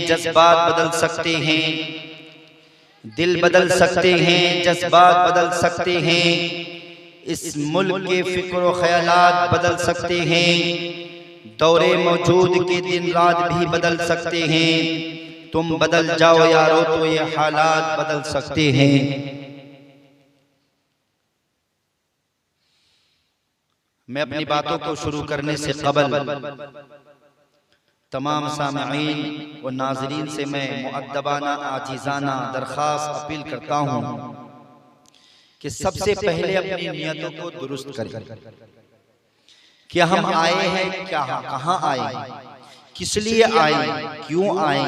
जज्बात बदल सकते हैं, दिल बदल सकते हैं, जज्बात बदल सकते हैं, इस मुल्क के फिक्र व ख्यालात बदल सकते हैं, दौरे मौजूद के दिन रात भी बदल सकते हैं। तुम बदल जाओ यारो तो ये हालात बदल सकते हैं। मैं अपनी बातों को शुरू करने से कबल तमाम सामईन व नाज़रीन से मैं मुअद्दबाना आजिज़ाना दरख्वास्त अपील करता हूँ कि सबसे पहले अपनी नियतों को दुरुस्त करें। क्या हम आए हैं, क्या कहाँ आए, किस लिए आए, क्यों आए,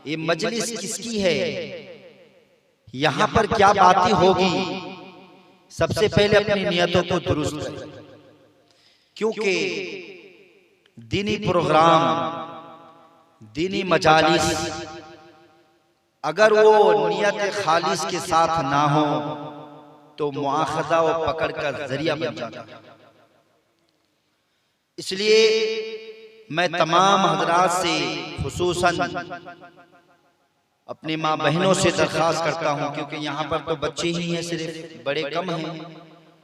ये मजलिस किसकी है, यहाँ पर क्या बातें होगी। सबसे पहले अपनी नियतों को दुरुस्त करें, क्योंकि दीनी प्रोग्राम, दीनी मजालिस अगर वो नियत खालिस के साथ ना हो तो मुआखज़ा व पकड़ का जरिया बन जाता है। इसलिए मैं तमाम हजरात से खुसूसन अपनी माँ बहनों से दरख्वास्त करता हूँ, क्योंकि यहाँ पर तो बच्चे ही हैं, सिर्फ बड़े कम हैं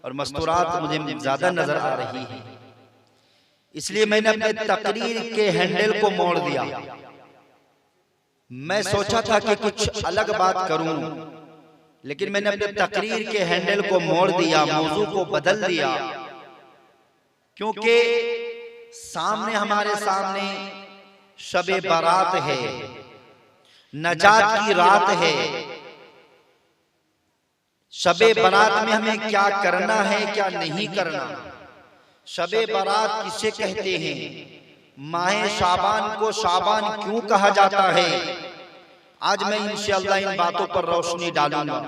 और मस्तूरात मुझे ज्यादा नजर आ रही है। इसलिए मैंने अपने तकरीर के हैंडल को मोड़ दिया। मैं सोचा था कि कुछ अलग बात करूं, लेकिन मैंने अपने तकरीर के हैंडल को मोड़ दिया, मौजू को बदल दिया, क्योंकि सामने हमारे सामने शबे बारात है, नजात की रात है। शबे बारात में हमें क्या करना है, क्या नहीं करना। शबे बारात किसे कहते हैं, माह शाबान को शाबान क्यों कहा जाता है, आज मैं इंशाअल्लाह इन बातों पर रोशनी डालूंगा।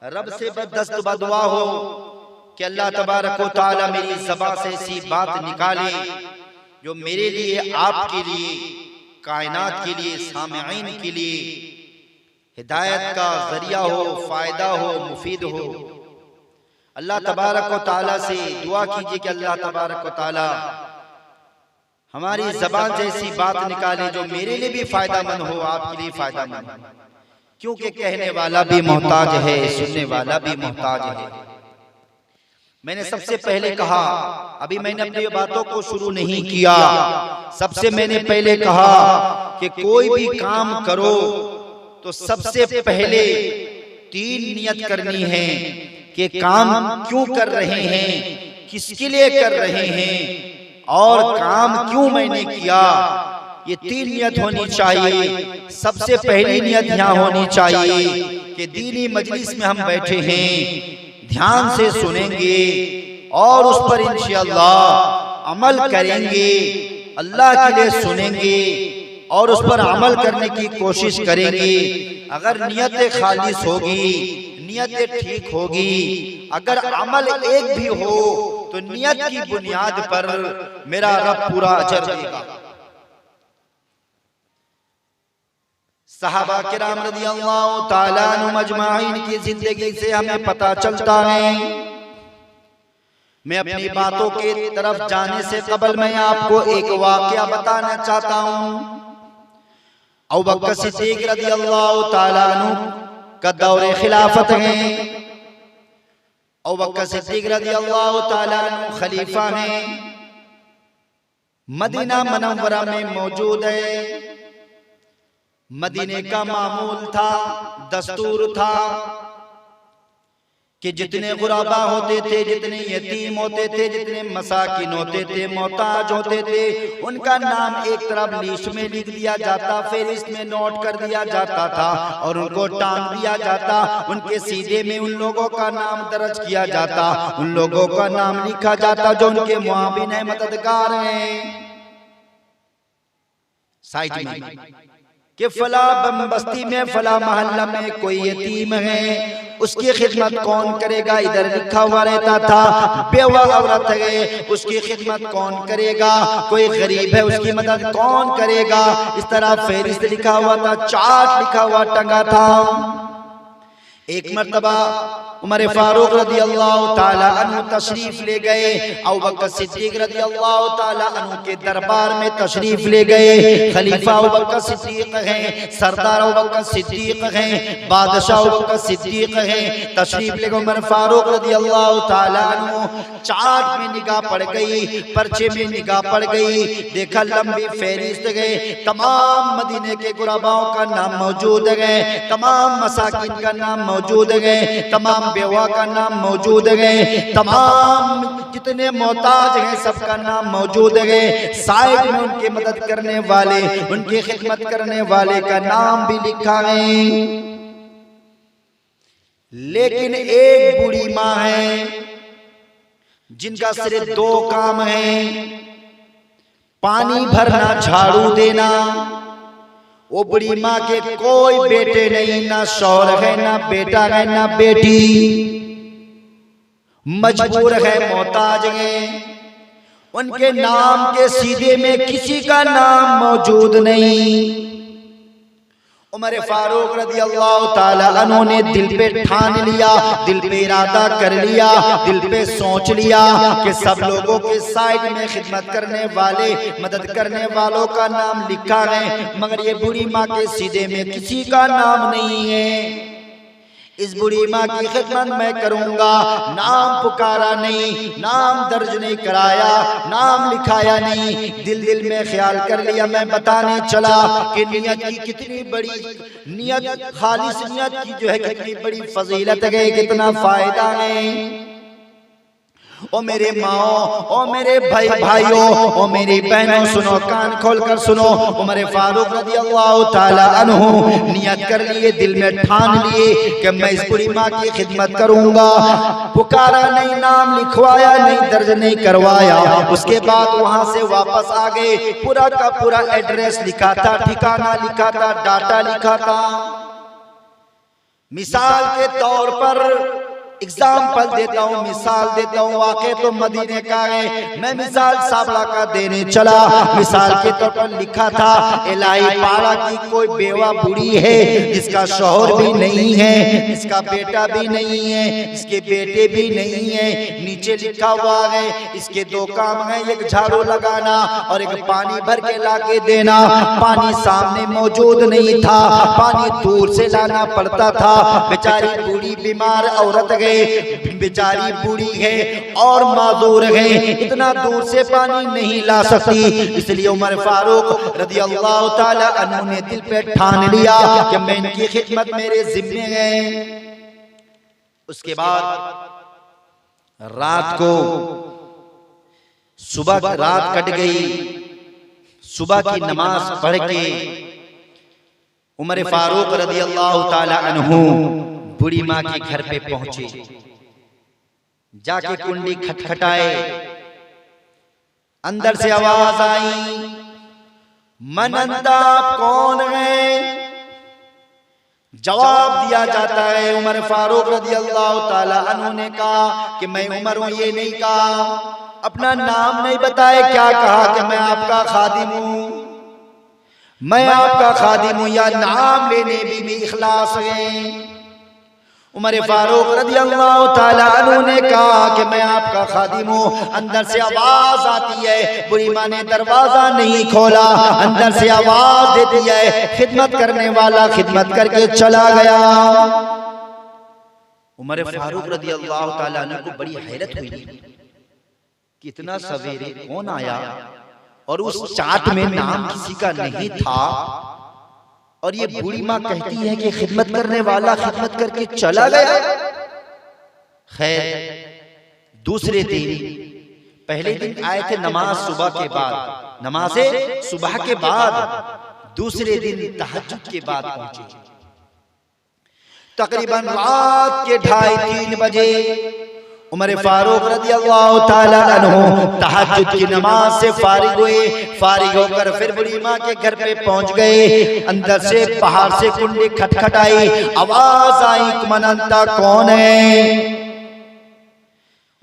रब से बदस्त बदुआ हो कि अल्लाह तबारक व तआला मेरी ज़बान से ऐसी बात निकाले जो मेरे लिए, आपके लिए, कायनात के लिए, सामईन के लिए हिदायत का जरिया हो, फायदा हो, मुफीद हो। अल्लाह तबारक व तआला से दुआ कीजिए कि अल्लाह तबारक व तआला हमारी ज़बान से ऐसी बात निकाले जो मेरे लिए भी फायदामंद हो, आपके लिए फायदामंद हो, क्योंकि कहने वाला भी मोहताज है, सुनने वाला भी मोहताज है। मैंने सबसे पहले कहा, अभी मैंने अपनी बातों को शुरू नहीं किया, सबसे मैंने पहले कहा कि कोई भी काम करो तो सबसे पहले 3 नियत करनी है कि काम क्यों कर रहे हैं, किसके लिए कर रहे हैं और काम क्यों मैंने किया। ये 3 नियत होनी चाहिए। सबसे पहली नियत यहाँ होनी चाहिए कि दीनी मजलिस में हम बैठे हैं, ध्यान से सुनेंगे और उस पर इंशाअल्लाह अमल करेंगे। अल्लाह के लिए सुनेंगे और उस पर अमल करने की कोशिश करेंगे। अगर नियत खालिस होगी, नियत ठीक होगी, अगर अमल एक भी हो तो नियत की बुनियाद पर मेरा रब पूरा अजर देगा। सहाबा किराम रज़ियल्लाहु ताला अन्हुम अजमाइन की जिंदगी से हमें पता चलता है। मैं अपनी बातों के तरफ जाने से कबल मैं आपको एक वाकया बताना चाहता हूँ। अबू बकर सिद्दीक रज़ियल्लाहु ताला अन्हु का दौरे खिलाफत है। अबू बकर सिद्दीक रज़ियल्लाहु ताला अन्हु खलीफा हैं, मदीना मुनव्वरा में मौजूद है। मदीने का मामूल था, दस्तूर था कि जितने गुराबा होते थे, जितने यतीम होते थे, जितने मसाकिन होते थे, मोहताज होते थे, उनका नाम एक तरफ लिस्ट में लिख दिया जाता, फिर इसमें नोट कर दिया जाता था और उनको टांग दिया जाता। उनके सीधे में उन लोगों का नाम दर्ज किया जाता, उन लोगों का नाम लिखा जाता जो उनके मुआविन है, मददगार हैं। साइड में कि फला बस्ती में, फला मोहल्ला में कोई यतीम है, उसकी खिदमत कौन करेगा, इधर लिखा हुआ रहता था। बेवा औरत है, उसकी खिदमत कौन करेगा, कोई गरीब है, उसकी मदद कौन करेगा, इस तरह फहरिस्त लिखा हुआ था, चार्ट लिखा हुआ टंगा था। एक मर्तबा उमर फारूक रज़ी अल्लाह ताला अन्हु तशरीफ ले गए, अबू बकर सिद्दीक रज़ी अल्लाह ताला अन्हु के दरबार में तशरीफ ले गए। खलीफा अबू बकर सिद्दीक हैं, सरदार अबू बकर सिद्दीक हैं, बादशाह अबू बकर सिद्दीक हैं। तशरीफ ले गए उमर फारूक रज़ी अल्लाह ताला अन्हु, चार्ट में निगाह पड़ गई, पर्चे में निगाह पड़ गई, देखा लंबी फहरिस्त गए, तमाम मदीने के गुरबाओं का नाम मौजूद है, तमाम मसाकिन का नाम मौजूद है, तमाम बेवा का नाम मौजूद है, तमाम जितने मोहताज हैं सबका नाम मौजूद है। साइड में उनकी मदद करने वाले, उनकी खिदमत करने वाले का नाम भी लिखा है। लेकिन एक बूढ़ी माँ है जिनका सिर्फ दो काम है, पानी भरना, झाड़ू देना। वो बड़ी माँ के कोई बेटे नहीं, ना शौहर है, ना बेटा है, ना बेटी, मजबूर है, मोहताज है। उनके नाम के सीधे में किसी का नाम मौजूद नहीं। उमर फारूक रज़ी अल्लाह ताला अन्हु ने दिल पे ठान लिया, दिल पे इरादा कर लिया, दिल पे सोच लिया कि सब लोगों के साइड में खिदमत करने वाले, मदद करने वालों का नाम लिखा है, मगर ये बूढ़ी माँ के सीधे में किसी का नाम नहीं है। इस बूढ़ी माँ की खिदमत मैं करूंगा। नाम पुकारा नहीं, नाम दर्ज नहीं कराया, नाम लिखाया नहीं, दिल दिल में ख्याल कर लिया। मैं बताने चला कि नियत की कितनी बड़ी, नियत खालिस नियत की जो है कितनी बड़ी फजीलत है, कितना फायदा है। ओ मेरे माओ, ओ मेरे भाइयों, ओ मेरी बहनों, सुनो, कान खोलकर सुनो। उमर फारूक रज़ी अल्लाह ताला अन्हु नियत कर लिए, दिल में ठान लिए कि मैं इस बुरी माँ की खिदमत करूंगा। पुकारा नहीं, नाम लिखवाया नहीं, दर्ज नहीं करवाया। उसके बाद वहां से वापस आ गए। पूरा का पूरा एड्रेस लिखा था, ठिकाना लिखा था, डाटा लिखा था। मिसाल के तौर पर एग्जाम्पल देता हूँ, मिसाल देता हूँ। वाक़े तो मदीने का है, मैं मिसाल साबला का देने चला। मिसाल के तौर पर लिखा था, इलाही पाड़ा की कोई बेवा बूढ़ी है जिसका शौहर भी नहीं है, इसका बेटा भी नहीं है, इसके बेटे भी नहीं है। नीचे लिखा हुआ है इसके दो काम है, एक झाड़ू लगाना और एक पानी भर के लाके देना। पानी सामने मौजूद नहीं था, पानी दूर से लाना पड़ता था। बेचारी बूढ़ी बीमार औरत है, बेचारी बूढ़ी है और माजूर है, इतना दूर से पानी नहीं ला सकती। इसलिए उमर फारूक रज़ी अल्लाह ताला अन्हु ने दिल पे ठान लिया कि मैं इनकी खिदमत मेरे जिम्मे है। उसके बाद रात को, सुबह रात कट गई, सुबह की नमाज पढ़ के उमर फारूक रज़ी अल्लाह ताला अन्हु बूढ़ी माँ के घर पे पहुंचे। जाके कुंडी खटखटाए, अंदर से आवाज आई, मनंदा कौन है? जवाब दिया जाता है। उमर फारूक रज़ी अल्लाह ताला अन्हु ने कहा कि मैं उमर हूं। ये नहीं कहा, अपना नाम नहीं बताए, क्या कहा कि मैं आपका खादिम हूं, मैं आपका खादिम हूं। या नाम लेने भी इखलास है। उमर फारूक रज़ी अल्लाह ताला अन्हु ने कहा कि मैं आपका खादिम हूँ। अंदर से आवाज आती है, बुरी माँ ने दरवाजा नहीं खोला, अंदर से आवाज देती है, खिदमत करने वाला खिदमत करके चला गया। उमर फारूक रज़ी अल्लाह ताला अन्हु को बड़ी हैरत हुई, कितना सवेरे कौन आया और उस चार्ट में नाम किसी का नहीं था। और ये बूढ़ी माँ कहती है कि खिदमत करने वाला खिदमत करके चला गया। खैर, दूसरे दिन, पहले दिन आए थे नमाज सुबह के बाद, नमाज़े सुबह के बाद, दूसरे दिन तहज्जुद के बाद पहुंचे। तकरीबन रात के 2:30-3 बजे उमर फारूक रज़ी अल्लाह ताला अन्हु तहज्जुद की नमाज से फारिग हुए। फारिग होकर फिर बूढ़ी माँ के घर पे पहुंच गए। अंदर से, बाहर से कुंडी खटखटाई, आवाज आई, मनंता कौन है?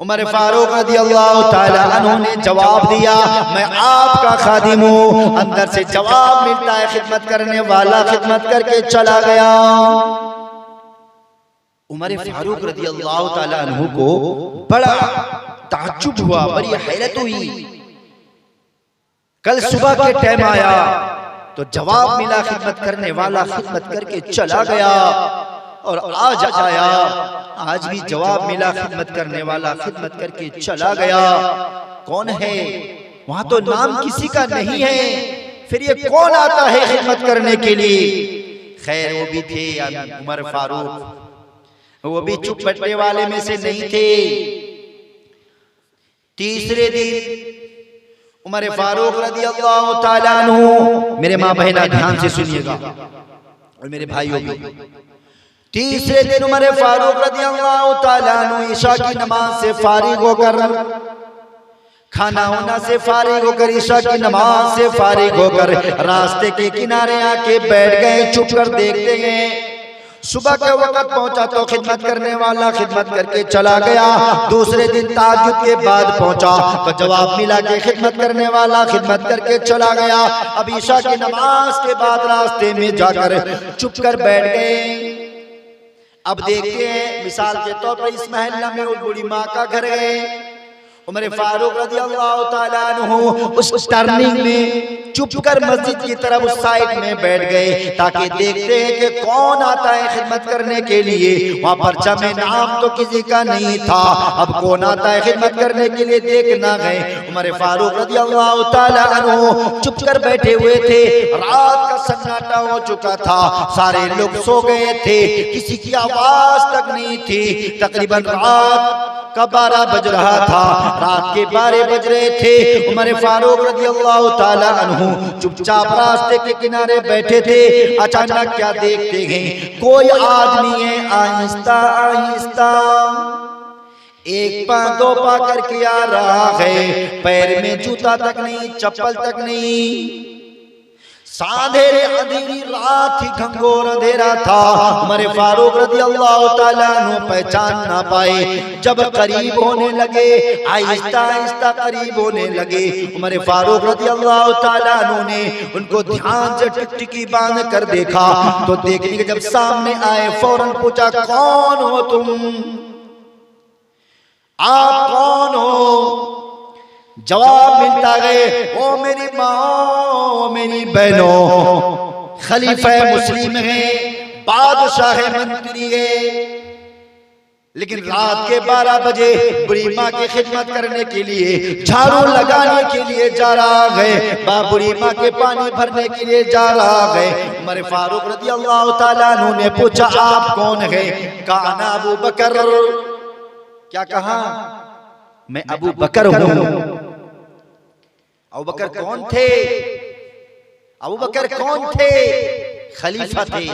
उमर फारूक रज़ी अल्लाह ताला अन्हु ने जवाब दिया, मैं आपका खादिम हूँ। अंदर से जवाब मिलता है, खिदमत करने वाला खिदमत करके चला गया। उमर फारूक रज़ी अल्लाह ताला अन्हु को बड़ा ताज्जुब हुआ, बड़ी हैरत हुई। कल सुबह के टाइम आया तो जवाब मिला, खिदमत करने वाला खिदमत करके चला गया, और आज आया, आज भी जवाब मिला, खिदमत करने वाला खिदमत करके चला गया। कौन है? वहां तो नाम किसी का नहीं है, फिर ये कौन आता है खिदमत करने के लिए? खैर वो भी थे उमर फारूक, वो भी चुप बैठने वाले में से नहीं थे। तीसरे दिन उमर फारूक रज़ी अल्लाह ताला अन्हु, मेरे माँ बहना ध्यान से सुनिएगा और मेरे भाइयों भी, तीसरे दिन उमर फारूक रज़ी अल्लाह ताला अन्हु ईशा की नमाज से फारिग होकर, खाना होना से फारिग होकर, ईशा की नमाज से फारिग होकर रास्ते के किनारे आके बैठ गए, चुप कर देखते हैं। सुबह के वक्त पहुंचा तो खिदमत करने वाला खिदमत करके चला गया। दूसरे दिन ताज्जुद के बाद पहुंचा तो जवाब मिला कि खिदमत करने वाला खिदमत करके चला गया। अब ईशा की नमाज के बाद रास्ते में जाकर चुप कर बैठ गए। अब देखते हैं, मिसाल के तौर पर इस मोहल्ला में उस बूढ़ी माँ का घर है। उमर फारूक रज़ी अल्लाह ताला अन्हु उस टर्निंग में चुप कर मस्जिद की तरफ उस साइड में बैठ गए, ताकि देखते हैं कि कौन आता है खिदमत करने के लिए। वहाँ पर्चा में नाम तो किसी का नहीं था, अब कौन आता है खिदमत करने के लिए देखना गए। उमर फारूक रज़ी अल्लाह ताला अन्हु चुप कर बैठे हुए थे। रात का सन्नाटा हो चुका था, सारे लोग सो गए थे, किसी की आवाज तक नहीं थी। तकरीबन रात का 12 बज रहा था, रात के 12 बज रहे थे। उमर फारूक रज़ी अल्लाह ताला अन्हु चुपचाप रास्ते के किनारे बैठे थे। अचानक क्या देखते हैं, कोई आदमी है आहिस्ता आहिस्ता एक पा दो पा करके आ रहा है, पैर में जूता तक नहीं, चप्पल तक नहीं। साधेरे अंधेरी रात ही, घंघोर अंधेरा था। उमर फारूक रज़ी अल्लाह ताला अन्हु पहचान ना पाए। जब करीब होने लगे, आहिस्ता आहिस्ता करीब होने लगे, उमर फारूक रज़ी अल्लाह ताला अन्हु ने उनको ध्यान से टिकटिकी बांध कर देखा। तो देखने के जब सामने आए, फौरन पूछा, कौन हो तुम? आप कौन हो? जवाब मिलता गए, ओ मेरी माँ, ओ मेरी बहनों, खलीफा मुस्लिम है, बादशाह मंत्री है, लेकिन रात के 12 बजे बुढ़ी माँ की खिदमत करने के लिए, झाड़ू लगाने के लिए जा रहा है, बुढ़ी माँ के पानी भरने के लिए जा रहा है। उमर फारूक रज़ी अल्लाह ताला अन्हु ने पूछा, आप कौन है? काना अबू बकर। क्या कहा? मैं अबू बकर हूँ। अबू बकर कौन थे? अबू बकर कौन थे? खलीफा थे,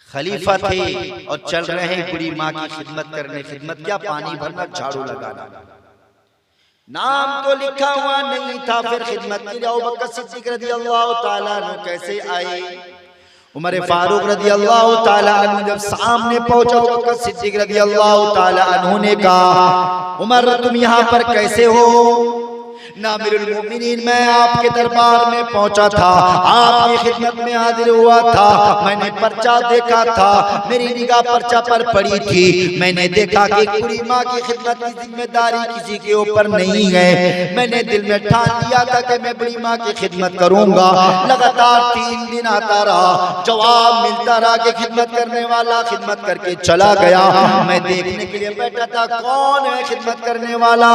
खलीफा थे, और चल रहे हैं बुढ़ी माँ की खिदमत करने। खिदमत क्या? पानी भरना, झाड़ू लगाना। नाम तो लिखा हुआ नहीं था, फिर खिदमत के लिए अबू बकर सिद्दीक रज़ी अल्लाह ताला अन्हु कैसे आए? उमर फारूक रज़ी अल्लाह ताला अन्हु जब सामने पहुंचा, अबू बकर सिद्दीक रज़ी अल्लाह ताला अन्हु ने कहा, उमर तुम यहाँ पर कैसे हो? नामिरुल मोमिनीन, मैं आपके दरबार में पहुंचा था, आपकी खिदमत में हाजिर हुआ था। मैंने पर्चा देखा था, मेरी निगाह पर्चा पर पड़ी थी। मैंने देखा कि बुढ़ी माँ की खिदमत की जिम्मेदारी किसी के ऊपर नहीं है। मैंने दिल में ठान लिया था कि मैं बुढ़ी माँ की खिदमत करूंगा। लगातार 3 दिन आता रहा, जवाब मिलता रहा कि खिदमत करने वाला खिदमत करके चला गया। मैं देखने के लिए बैठा था, कौन है खिदमत करने वाला?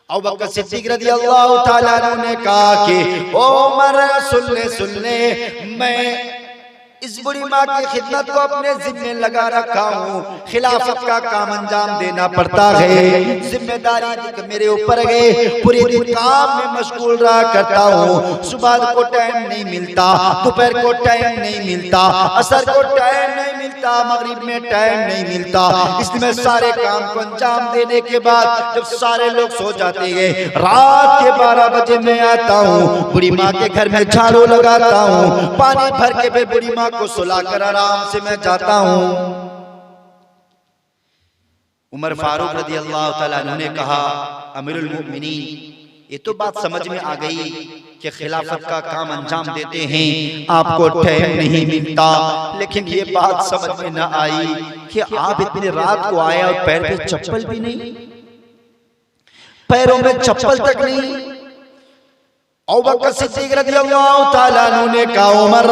अबू बकर सिद्दीक रज़ी अल्लाह ताला अन्हु ने कहा कि ओ उमर, सुन ले, मैं इस बुढ़ी माँ की खिदमत को अपने जिम्मे लगा रखा हूँ। खिलाफत का काम अंजाम देना पड़ता है, जिम्मेदारी मेरे ऊपर है। पूरे दिन काम में मशगूल रहा करता हूँ। सुबह को टाइम नहीं मिलता, दोपहर को टाइम नहीं मिलता, असर को टाइम नहीं मिलता, मगरिब में टाइम नहीं मिलता। इसलिए मैं सारे काम को अंजाम देने के बाद जब सारे लोग सो जाते हैं, रात के 12 बजे मैं आता हूँ, बुढ़ी माँ के घर में झाड़ू लगाता हूँ, पानी भर के फिर बुढ़ी माँ को सुलाकर आराम से मैं जाता हूँ। उमर फारूक रज़ी अल्लाह ताला अन्हु ने कहा, अमीरुल मोमिनीन, ये तो बात समझ में आ गई, कि खिलाफत का काम अंजाम देते हैं, आपको टाइम नहीं मिलता। लेकिन ये बात समझ में न आई कि आप इतनी रात को आए और पैर पे चप्पल भी नहीं, पैरों में चप्पल तक नहीं। अबू बकर सिद्दीक रज़ियल्लाहु ताला अन्हु ने कहा, उमर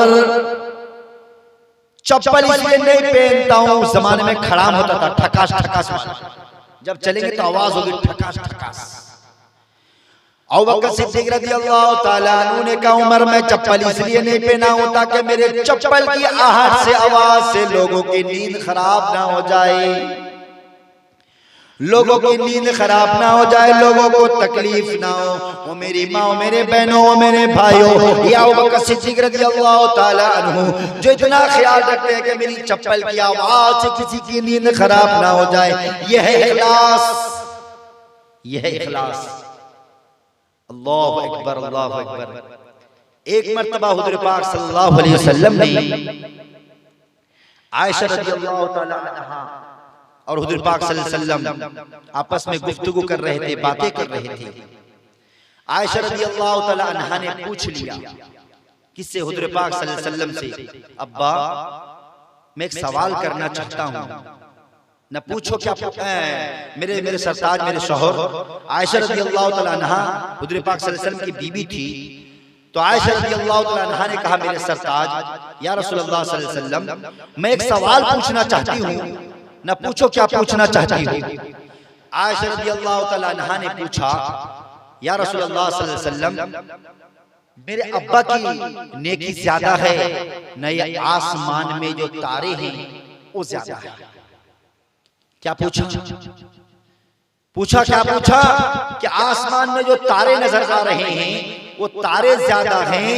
चप्पल इसलिए नहीं पहनता हूं, उस जमाने में खड़ाम होता था, ठकास ठकास, जब चलेंगे तो आवाज होगी ठकास ठकास। अबू बकर सिद्दीक रज़ियल्लाहु ताला अन्हु ने कहा, उमर मैं चप्पल इसलिए नहीं पहना हूं ताकि मेरे चप्पल की आहट से, आवाज से लोगों की नींद खराब ना हो जाए, लोगों की नींद खराब ना हो जाए, लोगों को तकलीफ ना हो। वो मेरी माँ, मेरे बहनों, मेरे भाइयों, या अबू बकर सिद्दीक रज़ियल्लाहु ताला अन्हु जो इतना ख्याल रखते हैं कि मेरी चप्पल की आवाज से किसी की नींद खराब ना हो जाए, यह है इखलास, यह है इखलास। अल्लाहु अकबर, अल्लाहु अकबर। एक मर्तबा हुज़ूर पाक सल्लल्लाहु अलैहि वसल्लम ने आयशा रज़ियल्लाहु ताला अन्हा और हुज़ूर पाक सल्लल्लाहु अलैहि वसल्लम आपस में गुफ्तगू कर रहे थे, बातें कर रहे थे। आयशा रज़ियल्लाहु ताला अन्हा ने पूछ लिया किससे? हुज़ूर पाक सल्लल्लाहु अलैहि वसल्लम से, अब्बा मैं एक सवाल करना चाहता हूँ। न पूछो क्या, मेरे सरताज, मेरे शौहर। आयशा रज़ियल्लाहु ताला अन्हा हुज़ूर पाक सल्लल्लाहु अलैहि वसल्लम की बीबी थी। तो आयशा रज़ियल्लाहु ताला अन्हा ने कहा, मेरे सरताज या रसूलुल्लाह सल्लल्लाहु अलैहि वसल्लम मैं एक सवाल पूछना चाहती हूँ, न पूछो क्या पूछना चाहती हूँ। आयशा रज़ियल्लाहु ताला अन्हा ने पूछा, या रसूलुल्लाह सल्लल्लाहु अलैहि वसल्लम मेरे अब्बा की नेकी ज्यादा है न ये आसमान में जो तारे हैं वो ज्यादा है? क्या पूछा? पूछा क्या पूछा कि आसमान में जो तारे नजर आ रहे हैं वो तारे ज्यादा हैं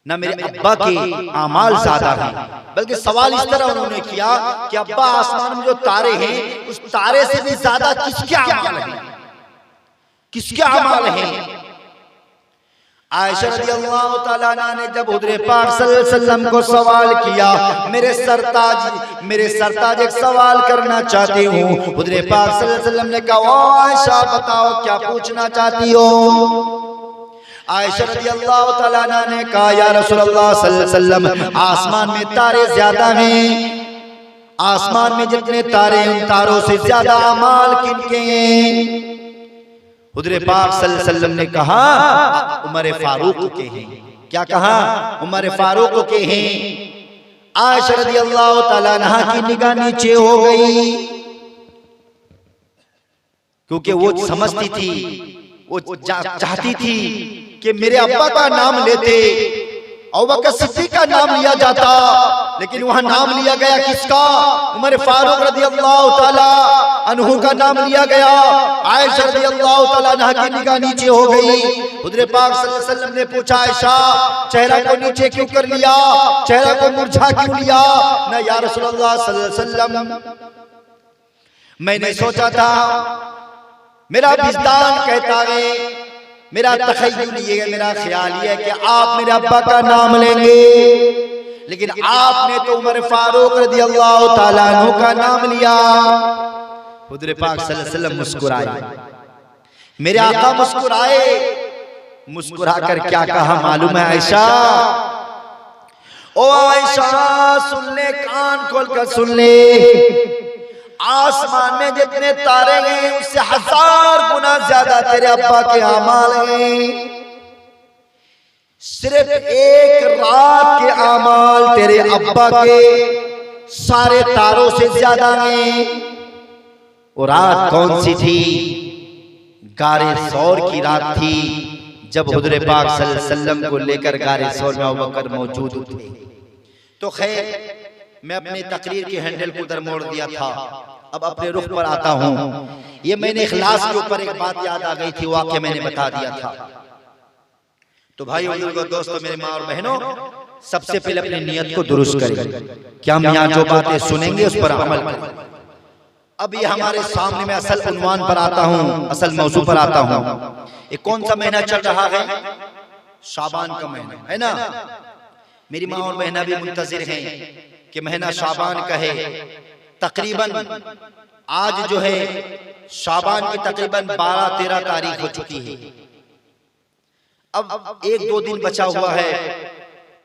न मेरे अब्बा के आमाल ज्यादा हैं? बल्कि सवाल इस तरह उन्होंने किया कि अब्बा आसमान में जो तारे हैं उस तारे से भी ज्यादा किसके आमाल हैं, किसके आमाल हैं? आयशा रज़ियल्लाहु ताला अन्हा ने जब हुज़ूर पाक सल्लल्लाहु अलैहि वसल्लम को सवाल किया, मेरे सरताज एक सवाल करना चाहती हूँ। हुज़ूर पाक सल्लल्लाहु अलैहि वसल्लम ने कहा, ओ आयशा बताओ क्या पूछना चाहती हो? आयशा रज़ियल्लाहु ताला अन्हा ने कहा, या रसूलल्लाह सल्लल्लाहु अलैहि वसल्लम आसमान में तारे ज्यादा हैं, आसमान में जितने तारे हैं उन तारों से ज्यादा अमाल किनके हैं? हुज़ूर पाक सल्लल्लाहु अलैहि वसल्लम ने कहा, उमर फारूक के हैं। क्या कहा? उमर फारूक के हैं। आयशा रज़ियल्लाहु ताला अन्हा की निगाह नीचे हो गई, क्योंकि वो समझती थी, वो चाहती थी कि मेरे अब्बा का नाम लेते, अबू बकर सिद्दीक का नाम लिया जाता, लेकिन वहां नाम लिया गया किसका? उमर फारूक रज़ियल्लाहु ताला अन्हु का नाम लिया गया। आयशा रज़ियल्लाहु ताला अन्हा की निगाह नीचे हो गई। हुज़ूर पाक सल्लल्लाहु अलैहि वसल्लम ने पूछा, आयशा चेहरा को नीचे क्यों कर लिया, चेहरा को मुरझा क्यों लिया? ना या रसूलल्लाह सल्लल्लाहु अलैहि वसल्लम मैंने सोचा था, मेरा विजदान कहता है, मेरा तखय्युल ये है, मेरा ख्याल ये है कि आप मेरे अब्बा का नाम लेंगे, लेकिन आपने तो उमर फारूक रज़ियल्लाहु ताला अन्हु का नाम लिया। हुज़ूर पाक सल्लल्लाहु अलैहि वसल्लम मुस्कुराए, मेरे आका मुस्कुराए। मुस्कुरा कर क्या कहा मालूम है आयशा? ओ आयशा सुन ले, कान खोल कर सुन ले, आसमान में जितने तारे हैं उससे 1000 गुना ज्यादा तेरे अब्बा के आमाल हैं। सिर्फ एक रात के आमाल तेरे अब्बा के सारे तारों से ज्यादा हैं। वो रात कौन सी थी? गारे सौर की रात थी, जब हुज़ूर पाक सल्लल्लाहु अलैहि वसल्लम को लेकर गारे सौर में अबू बकर मौजूद थे। तो खैर मैं अपनी तकरीर के हैंडल को उधर मोड़ दिया था, अब अपने रुख पर आता हूँ। ये मैंने इखलास के ऊपर एक बात याद आ गई थी, वाक़या मैंने बता दिया था। तो भाई बुजुर्गों, दोस्तों, मेरे माँ और बहनों, सबसे पहले अपनी नियत को दुरुस्त करें कि हम यहाँ जो बातें सुनेंगे उस पर अमल करें। अब ये हमारे सामने में असल उन्वान पर आता हूँ, असल मौजू पर आता हूँ। ये कौन सा महीना चल रहा है? शाबान का महीना है ना। मेरी माँ और बहना भी मुंतजिर हैं कि महीना शाबान का है। तकरीबन आज जो है शाबान की तकरीबन 12-13 तारीख हो चुकी है। अब 1-2 दिन बचा हुआ है,